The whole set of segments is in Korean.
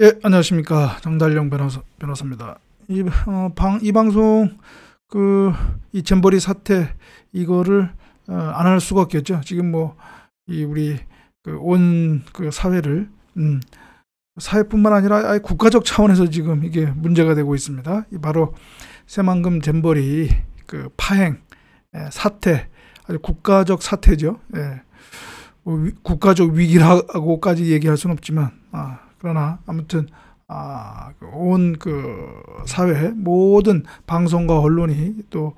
예, 안녕하십니까. 정달령 변호사입니다. 이 방송, 이 잼버리 사태, 이거를, 안 할 수가 없겠죠. 지금 우리, 온 사회를, 사회뿐만 아니라 아예 국가적 차원에서 지금 이게 문제가 되고 있습니다. 바로 새만금 잼버리 파행, 사태, 아주 국가적 사태죠. 예. 국가적 위기라고까지 얘기할 수는 없지만, 그러나 아무튼 온 사회 모든 방송과 언론이 또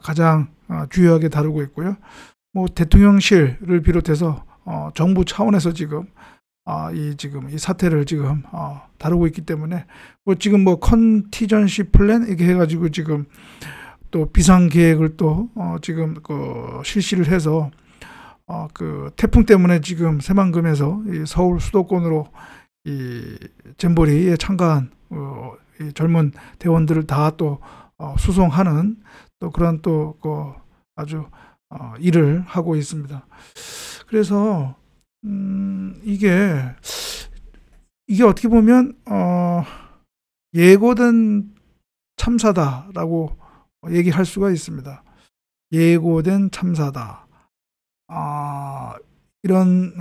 가장 주요하게 다루고 있고요. 대통령실을 비롯해서 정부 차원에서 지금 이 사태를 지금 다루고 있기 때문에 지금 컨티전시 플랜 이렇게 해가지고 지금 또 비상 계획을 또 지금 실시를 해서 태풍 때문에 지금 새만금에서 이 서울 수도권으로 이 잼버리에 참가한 이 젊은 대원들을 다 또 수송하는 또 그런 또 아주 일을 하고 있습니다. 그래서 이게 어떻게 보면 예고된 참사다라고 얘기할 수가 있습니다. 예고된 참사다. 이런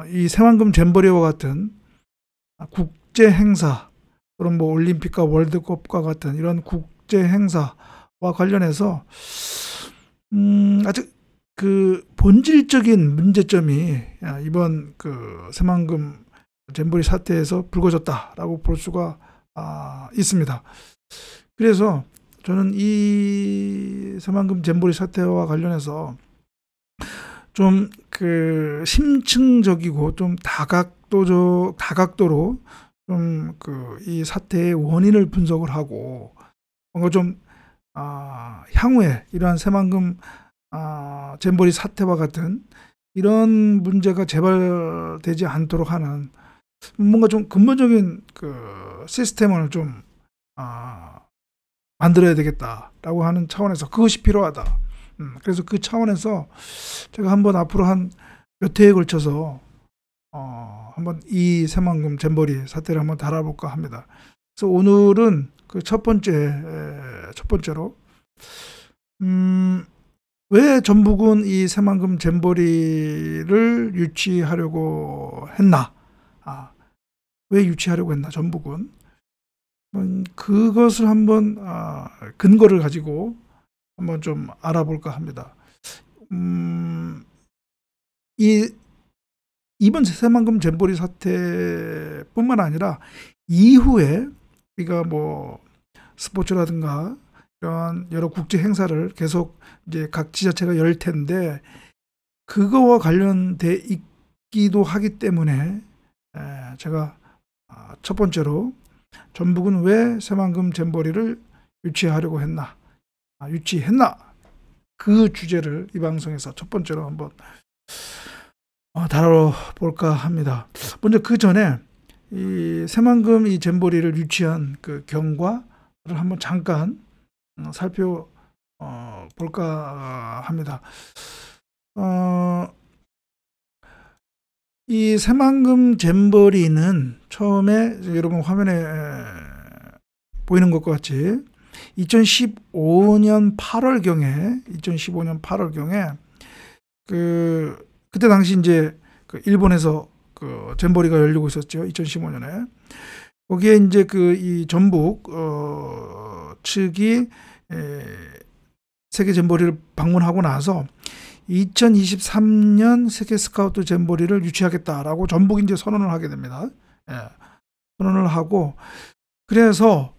이 새만금 잼버리와 같은 국제 행사 또는 올림픽과 월드컵과 같은 이런 국제 행사와 관련해서 아주 본질적인 문제점이 이번 새만금 잼버리 사태에서 불거졌다라고 볼 수가 있습니다. 그래서 저는 이 새만금 잼버리 사태와 관련해서 좀 심층적이고 좀 다각도로 좀 이 사태의 원인을 분석을 하고 뭔가 좀 향후에 이러한 새만금 잼버리 사태와 같은 이런 문제가 재발되지 않도록 하는 뭔가 좀 근본적인 시스템을 좀 만들어야 되겠다라고 하는 차원에서 그것이 필요하다. 그래서 그 차원에서 제가 한번 앞으로 한 몇 회에 걸쳐서 한번 이 새만금 잼버리 사태를 한번 다뤄볼까 합니다. 그래서 오늘은 첫 번째로 왜 전북은 이 새만금 잼버리를 유치하려고 했나? 왜 유치하려고 했나? 전북은 그것을 한번 근거를 가지고 한번 좀 알아볼까 합니다. 이번 새만금 잼버리 사태뿐만 아니라 이후에 우리가 스포츠라든가 이런 여러 국제 행사를 계속 이제 각 지자체가 열 텐데 그거와 관련돼 있기도 하기 때문에 제가 첫 번째로 전북은 왜 새만금 잼버리를 유치하려고 했나? 유치했나? 그 주제를 이 방송에서 첫 번째로 한번 다뤄볼까 합니다. 먼저 그 전에 이 새만금 이 잼버리를 유치한 경과를 한번 잠깐 살펴볼까 합니다. 이 새만금 잼버리는 처음에 여러분 화면에 보이는 것과 같이 2015년 8월경에 그때 당시 이제 일본에서 잼버리가 열리고 있었죠. 2015년에. 거기에 이제 이 전북 측이 세계 잼버리를 방문하고 나서 2023년 세계 스카우트 잼버리를 유치하겠다라고 전북이 이제 선언을 하게 됩니다. 선언을 하고 그래서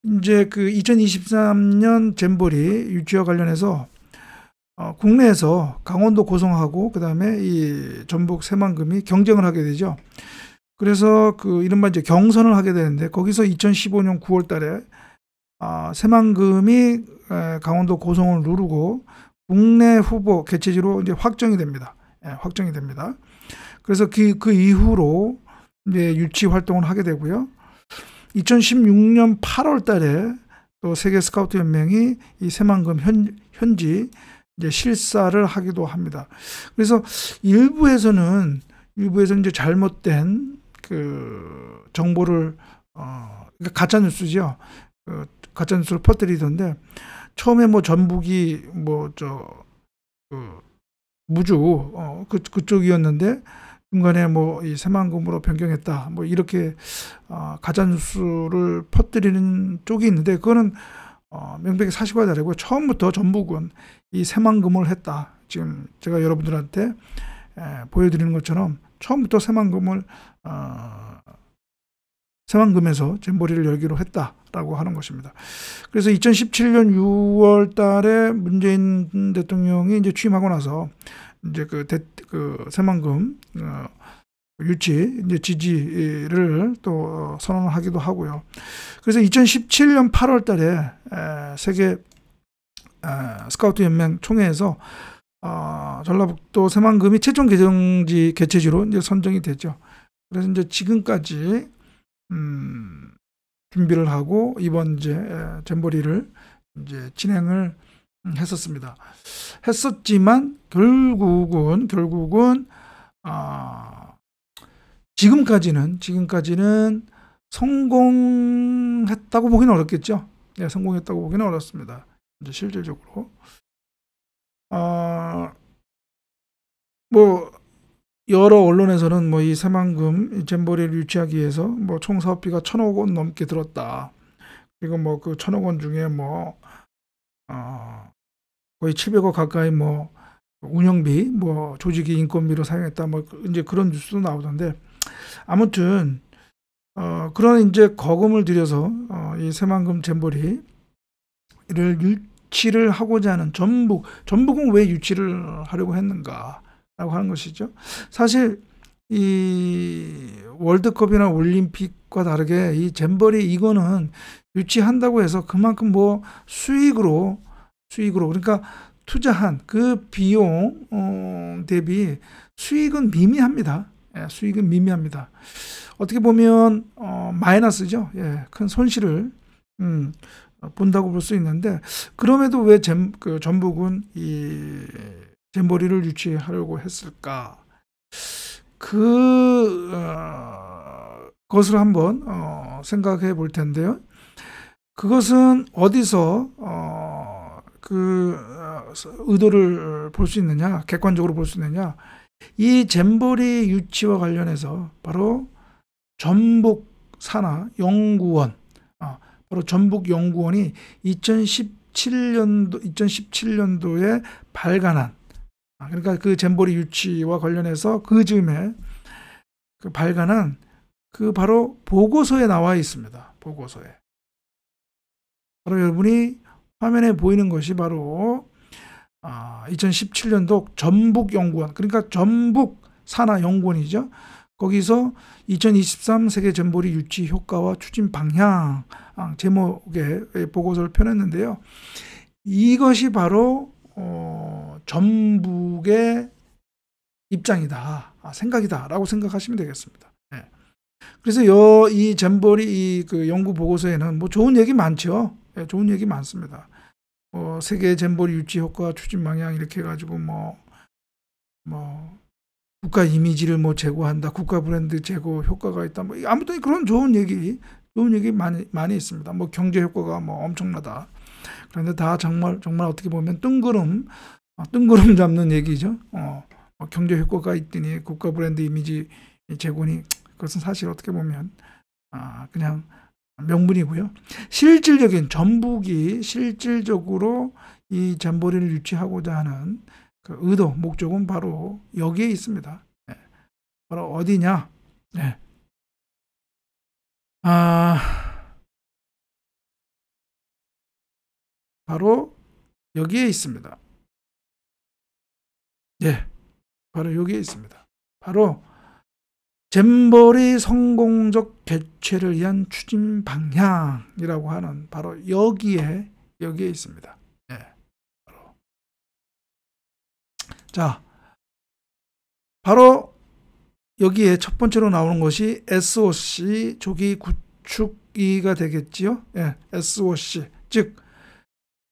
이제 2023년 잼버리 유치와 관련해서 국내에서 강원도 고성하고 그다음에 이 전북 새만금이 경쟁을 하게 되죠. 그래서 이른바 이제 경선을 하게 되는데 거기서 2015년 9월 달에 새만금이 강원도 고성을 누르고 국내 후보 개최지로 이제 확정이 됩니다. 확정이 됩니다. 그래서 그 이후로 이제 유치 활동을 하게 되고요. 2016년 8월 달에 또 세계 스카우트 연맹이 이 새만금 현지 이제 실사를 하기도 합니다. 그래서 일부에서는 이제 잘못된 그 정보를 그러니까 가짜 뉴스죠. 가짜 뉴스를 퍼뜨리던데 처음에 뭐 전북이 무주 그쪽이었는데 중간에 뭐 이 새만금으로 변경했다 뭐 이렇게 가짜 뉴스를 퍼뜨리는 쪽이 있는데 그거는 명백히 사실과 다르고 처음부터 전북은 이 새만금을 했다. 지금 제가 여러분들한테 보여드리는 것처럼 처음부터 새만금에서 잼버리를 열기로 했다라고 하는 것입니다. 그래서 2017년 6월 달에 문재인 대통령이 이제 취임하고 나서 이제 그 새만금 유치 이제 지지를 또 선언하기도 하고요. 그래서 2017년 8월 달에 세계 스카우트 연맹 총회에서 전라북도 새만금이 최종 개최지로 이제 선정이 됐죠. 그래서 이제 지금까지 준비를 하고 이번 이제 잼버리를 이제 진행을 했었지만 결국은 지금까지는 성공했다고 보기는 어렵겠죠. 네, 성공했다고 보기는 어렵습니다. 이제 실질적으로 뭐 여러 언론에서는 뭐 이 새만금 잼버리를 유치하기 위해서 뭐 총 사업비가 1,000억 원 넘게 들었다. 그리고 뭐 그 1,000억 원 중에 뭐 거의 700억 가까이 뭐 운영비, 뭐 조직이 인건비로 사용했다. 뭐 이제 그런 뉴스도 나오던데 아무튼 그런 이제 거금을 들여서 이 새만금 잼버리를 유치를 하고자 하는 전북은 왜 유치를 하려고 했는가라고 하는 것이죠. 사실 이 월드컵이나 올림픽과 다르게 이 잼버리 이거는 유치한다고 해서 그만큼 뭐 수익으로 그러니까 투자한 그 비용 대비 수익은 미미합니다. 수익은 미미합니다. 어떻게 보면 마이너스죠. 큰 손실을 본다고 볼 수 있는데 그럼에도 왜 전북은 이 잼버리를 유치하려고 했을까? 그것을 한번 생각해 볼 텐데요. 그것은 어디서 의도를 볼 수 있느냐, 객관적으로 볼 수 있느냐? 이 잼버리 유치와 관련해서 바로 전북산하연구원, 바로 전북연구원이 2017년도에 발간한, 그러니까 그 잼버리 유치와 관련해서 그 즈음에 발간한 바로 보고서에 나와 있습니다. 보고서에. 바로 여러분이 화면에 보이는 것이 바로 2017년도 전북연구원, 그러니까 전북산하연구원이죠. 거기서 2023 세계 잼버리 유치 효과와 추진 방향 제목의 보고서를 펴냈는데요. 이것이 바로 전북의 입장이다, 생각이다라고 생각하시면 되겠습니다. 그래서 이 잼버리 그 연구 보고서에는 뭐 좋은 얘기 많죠. 좋은 얘기 많습니다. 세계 잼버리 유치 효과 추진 방향 이렇게 해가지고 뭐 국가 이미지를 뭐 제고한다, 국가 브랜드 제고 효과가 있다, 뭐 아무튼 그런 좋은 얘기 많이 있습니다. 뭐 경제 효과가 뭐 엄청나다. 그런데 다 정말 어떻게 보면 뜬구름 잡는 얘기죠. 경제 효과가 있더니 국가 브랜드 이미지 제고니 그것은 사실 어떻게 보면 그냥 명분이고요. 전북이 실질적으로 이 잼버리를 유치하고자 하는 그 의도, 목적은 바로 여기에 있습니다. 바로 어디냐? 바로 여기에 있습니다. 바로 여기에 있습니다. 바로 잼버리 성공적 개최를 위한 추진 방향이라고 하는 바로 여기에 있습니다. 바로. 자, 바로 여기에 첫 번째로 나오는 것이 SOC 조기 구축이가 되겠지요. SOC, 즉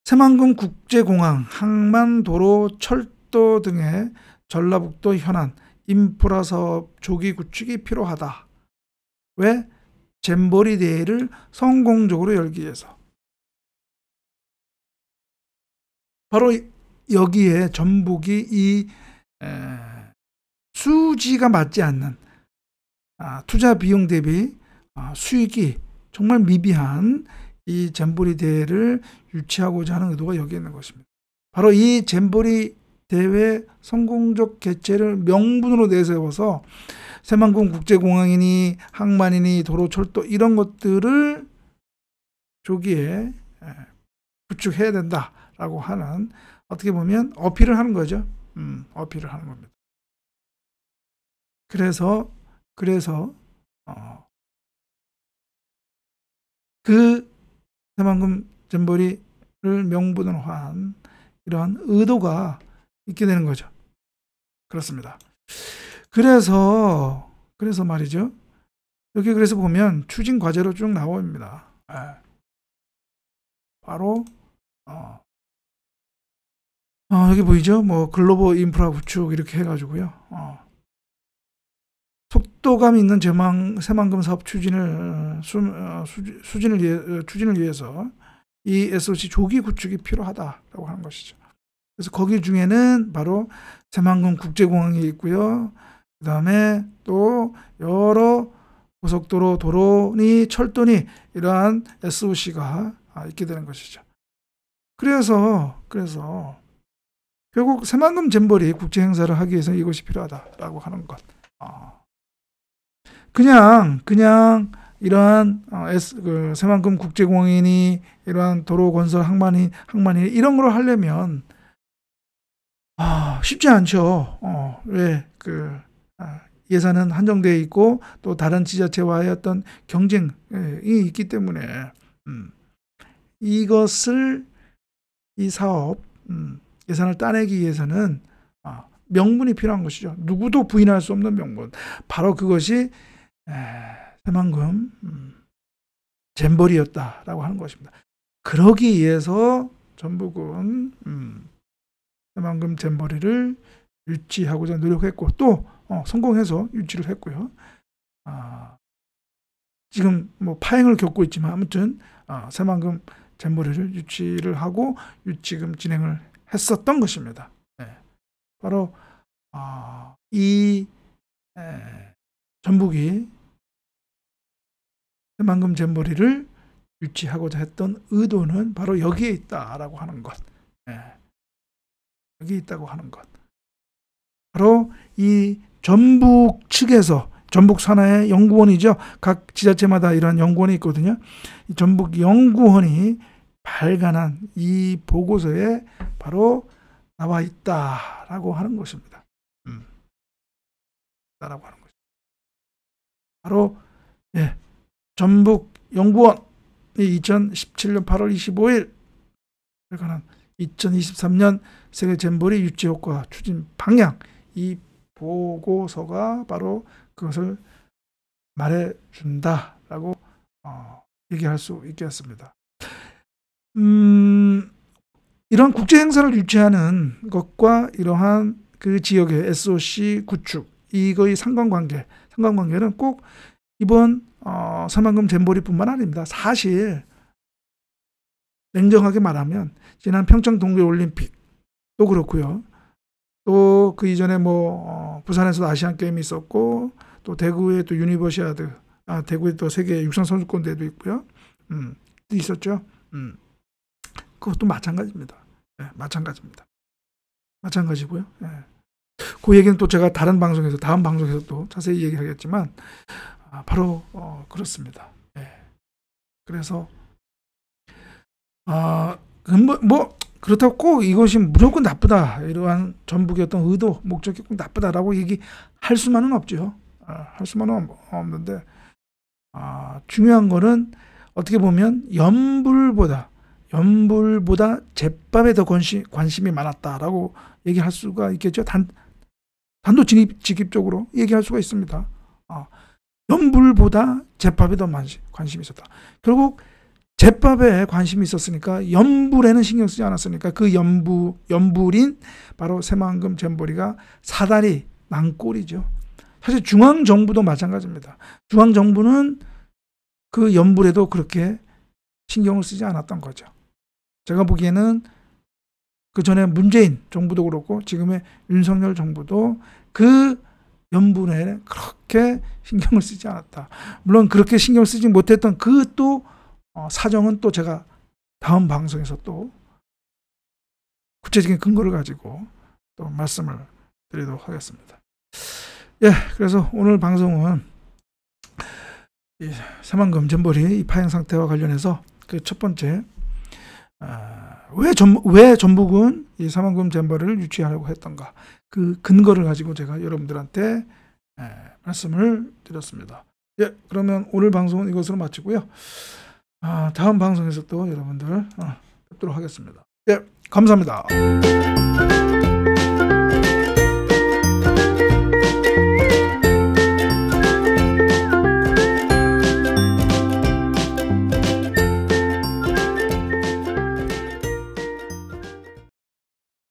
새만금 국제공항, 항만, 도로, 철도 등의 전라북도 현안 인프라 사업 조기 구축이 필요하다. 왜? 잼버리 대회를 성공적으로 열기 위해서. 바로 여기에 전북이 이 수지가 맞지 않는 투자 비용 대비 수익이 정말 미비한 이 잼버리 대회를 유치하고자 하는 의도가 여기에 있는 것입니다. 바로 이 잼버리 대회 성공적 개최를 명분으로 내세워서 새만금 국제공항이니 항만이니 도로철도 이런 것들을 조기에 구축해야 된다라고 하는, 어떻게 보면 어필을 하는 거죠. 어필을 하는 겁니다. 그래서 그 새만금 잼버리를 명분으로 한 이러한 의도가 있게 되는 거죠. 그렇습니다. 그래서 말이죠. 여기 그래서 보면 추진 과제로 쭉 나옵니다. 바로 여기 보이죠? 뭐 글로벌 인프라 구축 이렇게 해가지고요. 속도감 있는 새만금 사업 추진을 위해서 이 SOC 조기 구축이 필요하다라고 하는 것이죠. 그래서 거기 중에는 바로 새만금 국제공항이 있고요. 그 다음에 또 여러 고속도로, 도로니 철도니 이러한 SOC가 있게 되는 것이죠. 그래서 결국 새만금 잼버리 국제 행사를 하기 위해서 이것이 필요하다라고 하는 것. 그냥 이러한 새만금 국제공항이니 이러한 도로 건설 항만이 이런 걸 하려면 쉽지 않죠. 왜 예산은 한정되어 있고 또 다른 지자체와의 어떤 경쟁이 있기 때문에 이것을 이 사업 예산을 따내기 위해서는 명분이 필요한 것이죠. 누구도 부인할 수 없는 명분. 바로 그것이 새만금 잼버리였다라고 하는 것입니다. 그러기 위해서 전북은 새만금 잼버리를 유치하고자 노력했고 또 성공해서 유치를 했고요. 지금 뭐 파행을 겪고 있지만 아무튼 새만금 잼버리를 유치를 하고 지금 진행을 했었던 것입니다. 바로 이 전북이 새만금 잼버리를 유치하고자 했던 의도는 바로 여기에 있다라고 하는 것. 여기 있다고 하는 것. 바로 이 전북 측에서, 전북 산하의 연구원이죠. 각 지자체마다 이러한 연구원이 있거든요. 이 전북 연구원이 발간한 이 보고서에 바로 나와 있다라고 하는 것입니다. 라고 하는 것입니다. 바로 전북 연구원이 2017년 8월 25일 발간한 2023년 세계 잼버리 유치 효과 추진 방향, 이 보고서가 바로 그것을 말해준다라고 얘기할 수 있겠습니다. 이런 국제 행사를 유치하는 것과 이러한 그 지역의 SOC 구축, 이거의 상관관계는 꼭 이번 새만금 잼버리뿐만 아닙니다. 사실 냉정하게 말하면 지난 평창 동계올림픽도 그렇고요. 또 그 이전에 부산에서도 아시안 게임이 있었고 또 대구에 또 유니버시아드, 대구에 또 세계 육상 선수권 대회도 있고요. 있었죠. 그것도 마찬가지입니다. 마찬가지고요. 그 얘기는 또 제가 다음 방송에서 또 자세히 얘기하겠지만 바로 그렇습니다. 그래서 그렇다고 꼭 이것이 무조건 나쁘다, 이러한 전북의 어떤 의도, 목적이 꼭 나쁘다라고 얘기할 수만은 없죠. 할 수만은 없는데 중요한 거는 어떻게 보면 연불보다 잿밥에 더 관심이 많았다라고 얘기할 수가 있겠죠. 단도직입적으로 얘기할 수가 있습니다. 연불보다 잿밥에 더 관심이 있었다. 결국 잿밥에 관심이 있었으니까 연불에는 신경 쓰지 않았으니까 그 연불인 바로 새만금 잼버리가 사다리 낭꼴이죠. 사실 중앙정부도 마찬가지입니다. 중앙정부는 그 연불에도 그렇게 신경을 쓰지 않았던 거죠. 제가 보기에는 그 전에 문재인 정부도 그렇고 지금의 윤석열 정부도 그 연불에 그렇게 신경을 쓰지 않았다. 물론 그렇게 신경 쓰지 못했던 그 또 사정은 또 제가 다음 방송에서 또 구체적인 근거를 가지고 또 말씀을 드리도록 하겠습니다. 예, 그래서 오늘 방송은 이 새만금 잼버리 이 파행 상태와 관련해서 그 첫 번째 왜 전북은 이 새만금 잼버리를 유치하려고 했던가 그 근거를 가지고 제가 여러분들한테 말씀을 드렸습니다. 예, 그러면 오늘 방송은 이것으로 마치고요. 다음 방송에서 또 여러분들 뵙도록 하겠습니다. 예, 감사합니다.